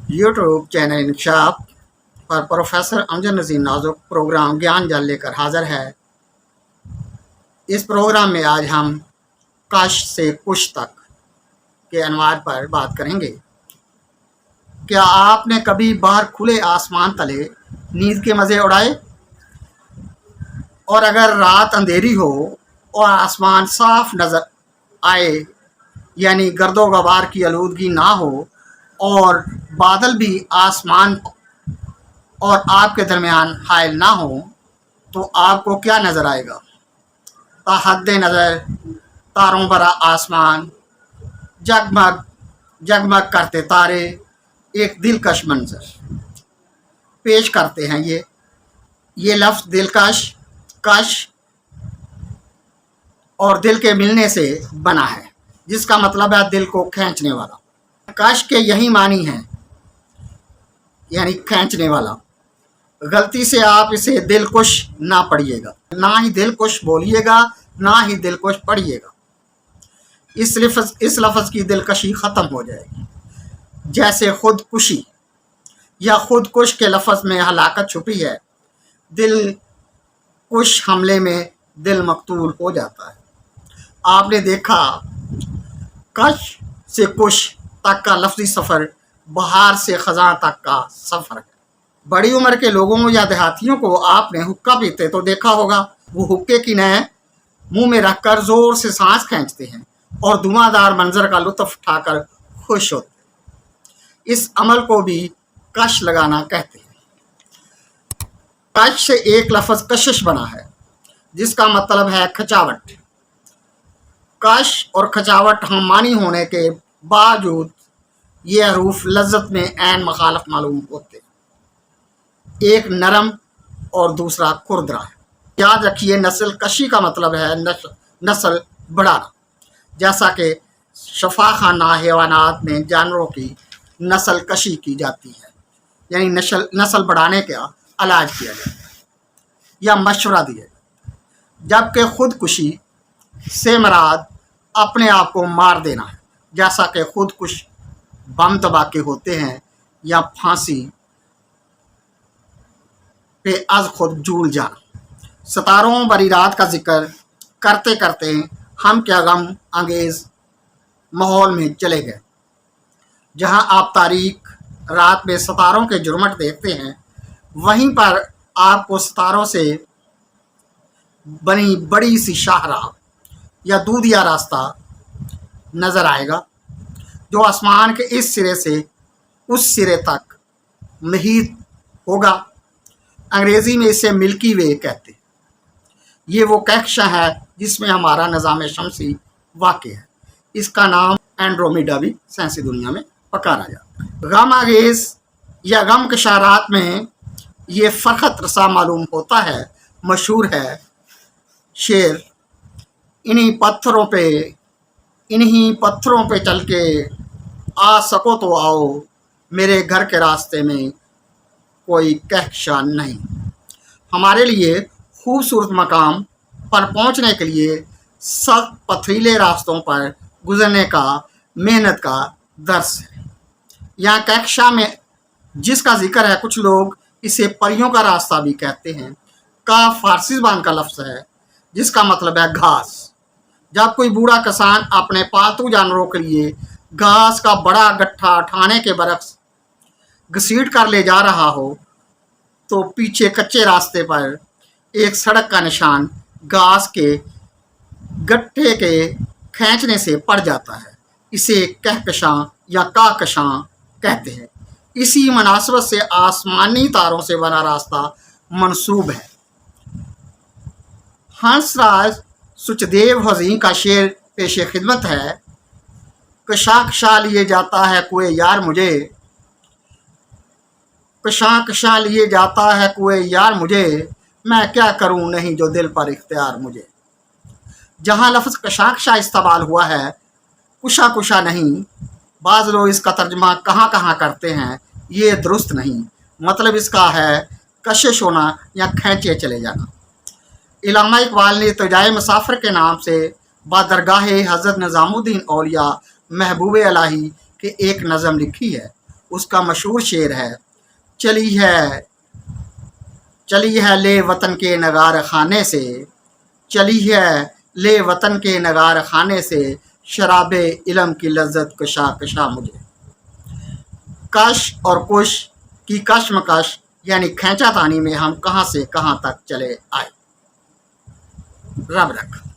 YouTube channel इंकशाफ पर professor Amjad नज़ीर नाजुक programme ज्ञान जल लेकर हाजिर है। इस प्रोग्राम में आज हम काश से कुश तक के अनवार पर बात करेंगे। क्या आपने कभी बाहर खुले आसमान तले नींद के मज़े उड़ाए? और अगर रात अंधेरी हो और आसमान साफ नज़र आए, यानी गर्दो गबार की आलूदगी ना हो और बादल भी आसमान और आपके दरमियान हायल ना हो, तो आपको क्या नज़र आएगा? ताहद नज़र तारों भरा आसमान, जगमग जगमग करते तारे, एक दिलकश मंजर पेश करते हैं। ये लफ्ज़ दिलकश, कश और दिल के मिलने से बना है, जिसका मतलब है दिल को खींचने वाला। कश के यही मानी है, यानी खींचने वाला। गलती से आप इसे दिलकुश ना पढ़िएगा, ना ही दिलकुश बोलिएगा, ना ही दिलकुश पढ़िएगा। इस लफ्ज़ की दिलकशी ख़त्म हो जाएगी। जैसे खुदकुशी या खुदकुश के लफ्ज़ में हलाकत छुपी है, दिलकुश हमले में दिल मकतूल हो जाता है। आपने देखा, कश से कुश तक का लफ्ज़ी सफ़र बहार से ख़ज़ां तक का सफ़र है। बड़ी उम्र के लोगों या देहातियों को आपने हुक्का पीते तो देखा होगा। वो हुक्के की नह मुंह में रखकर ज़ोर से सांस खींचते हैं और धुआंधार मंजर का लुत्फ़ उठाकर खुश होते हैं। इस अमल को भी कश लगाना कहते हैं। कश से एक लफ्ज़ कशिश बना है, जिसका मतलब है खचावट। कश और खचावट हम मानी होने के बावजूद ये हरूफ लज्जत में ऐन मुखालिफ मालूम होते हैं। एक नरम और दूसरा खुरदरा है। याद रखिए, नस्ल कशी का मतलब है नस्ल बढ़ाना। जैसा कि शफाखाना हैवानात में जानवरों की नस्ल कशी की जाती है, यानी नस्ल बढ़ाने का इलाज किया जाता है या मशवरा दिया जाता है। जबकि खुदकुशी से मुराद अपने आप को मार देना है, जैसा कि खुदकुश बम धमाके होते हैं या फांसी पे अज खुद झूल जाना। सितारों भरी रात का जिक्र करते करते हम क्या गम अंगेज माहौल में चले गए। जहां आप तारीख रात में सितारों के झुरमुट देखते हैं, वहीं पर आपको सितारों से बनी बड़ी सी शाहराह या दूधिया रास्ता नज़र आएगा, जो आसमान के इस सिरे से उस सिरे तक मुहित होगा। अंग्रेज़ी में इसे मिल्की वे कहते हैं। ये वो कक्षा है जिसमें हमारा निज़ाम शमसी वाक़ है। इसका नाम एंड्रोमेडा भी साइंसी दुनिया में पकारा जाता है। गम आगेज़ या गम कशारात में ये फ़रखत रसा मालूम होता है। मशहूर है शेर, इन्हीं पत्थरों पे चल के आ सको तो आओ, मेरे घर के रास्ते में कोई कहकशां नहीं। हमारे लिए खूबसूरत मकाम पर पहुंचने के लिए सख्त पथरीले रास्तों पर गुजरने का मेहनत का दर्स है। यहाँ कहकशां में जिसका जिक्र है, कुछ लोग इसे परियों का रास्ता भी कहते हैं। का फारसी ज़बान का लफ्ज़ है, जिसका मतलब है घास। जब कोई बूढ़ा किसान अपने पालतू जानवरों के लिए घास का बड़ा गट्ठा उठाने के बरक्स घसीट कर ले जा रहा हो, तो पीछे कच्चे रास्ते पर एक सड़क का निशान घास के गट्ठे के खींचने से पड़ जाता है। इसे कहकशां या काकशां कहते हैं। इसी मुनासिबत से आसमानी तारों से बना रास्ता मंसूब है। हंसराज सुचदेव हज़ीं का शेर पेश खिदमत है। कशा लिए जाता है कुए यार मुझे, कशा लिए जाता है कुए यार मुझे, मैं क्या करूं नहीं जो दिल पर इख्तियार मुझे। जहां लफ्ज़ कशा इस्तेमाल हुआ है, कुशा कुशा नहीं, बाज़ लोग इसका तर्जमा कहाँ कहाँ करते हैं, ये दुरुस्त नहीं। मतलब इसका है कशिश होना या खींचे चले जाना। इल्लामा इकबाल ने तजाए मुसाफिर के नाम से बादरगाह हज़रत निज़ामुद्दीन औलिया महबूब इलाही के एक नज़म लिखी है। اس کا مشہور شعر ہے، چلی ہے لے وطن کے نگار خانے سے، چلی ہے لے وطن کے نگار خانے سے، شراب علم کی لذت کشا کشا مجھے۔ کش اور کش کی کشمکش یعنی کھینچا تانی میں ہم کہاں سے کہاں تک چلے آئے۔ رب رکھ۔